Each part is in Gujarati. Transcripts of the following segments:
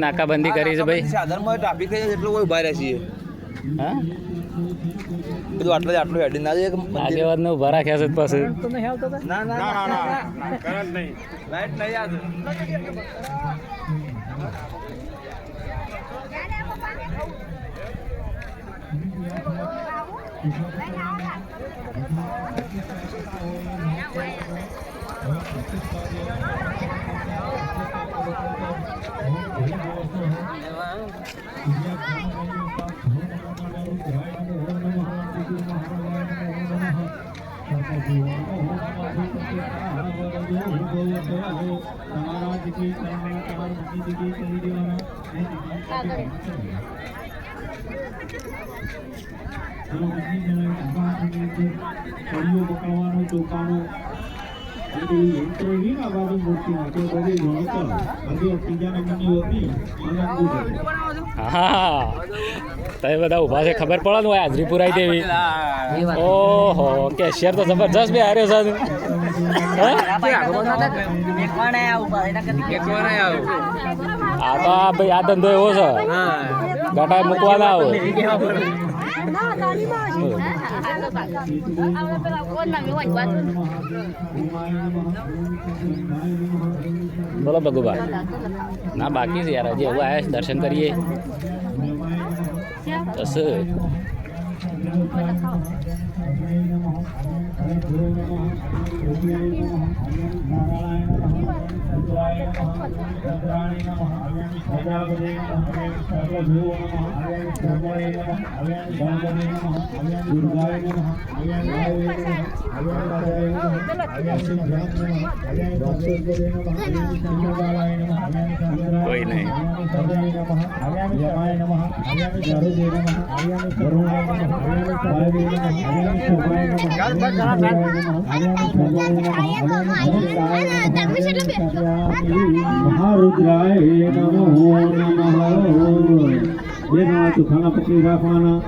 નાકાબંધી કરી છે ભાઈ. સાધનમાં ટ્રાફિક થઈ જાય એટલો કોઈ ઉભા રહે છીએ. હા બધું આટલું હેડી ના જાય. આગેવાદ ને ઉભા રાખ્યા છે પાછું. ના ના ના ના કરંટ નહીં, લાઈટ નહીં યાદ. હા તમે બધા ઉભા છે ખબર પડે ને હાજરી પુરાઈ દેવી. ઓહો કેશિયર તો જબરજસ્ત બે હાર્યો છે. આ તો ભાઈ આ ધંધો એવો છે ગટા મૂકવાના આવે. બોલો ભગુભા. ના બાકી છે યાર હજી એવું આવ્યા છે દર્શન કરીએ તો કોઈ નહીં. મહારુદ્રાય નમો નમઃ. બે ખાના પકડી રાખવાના.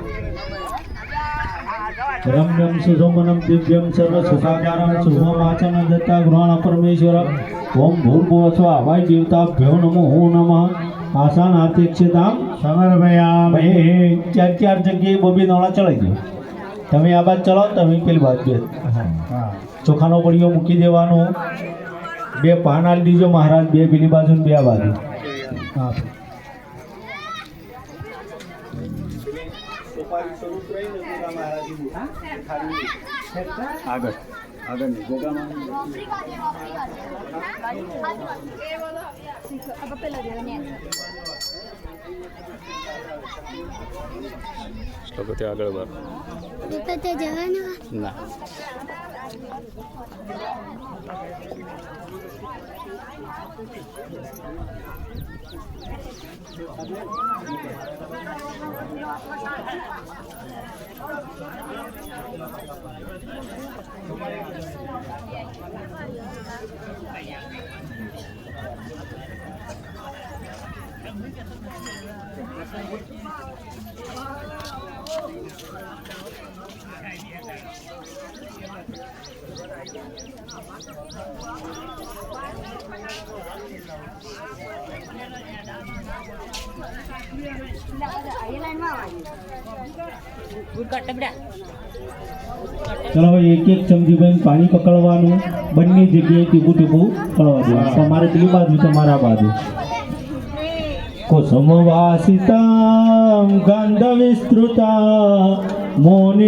રમ્યમ સુષુમનમ દિવ્યમ સર્વ સુખાચારમ શુભમાચન દત્તા ગૃહાણ પરમેશ્વર. ઓમ ભૂર્ભુવસ્વા વાય દેવતાભ્યો નમો નમઃ. આસાન આતિક્ષિતામ સમર્પયામિ. ચાર જગ્યાએ બબી નોળા ચડાઈ દો. તમે આ બાદ ચલાવો, તમે પેલી બાદ બે. ચોખાનો પડીઓ મૂકી દેવાનો. બે પાન આલી દીજો મહારાજ, બે પેલી બાજુ બે આ બાજુ. હા આગળ આગળ નહીં ગોગામાં લોકો ત્યાં આગળ ના ચલો ભાઈ, એક એક ચમચી ભાઈ પાણી પકડવાનું. બંને જગ્યાએ ટીપું ટીપું પડવા દેવાનું. તમારે પેલી બાજુ, તમારા બાજુ. કુસુમ વાસિતા ગંધ વિસ્તૃતા મોની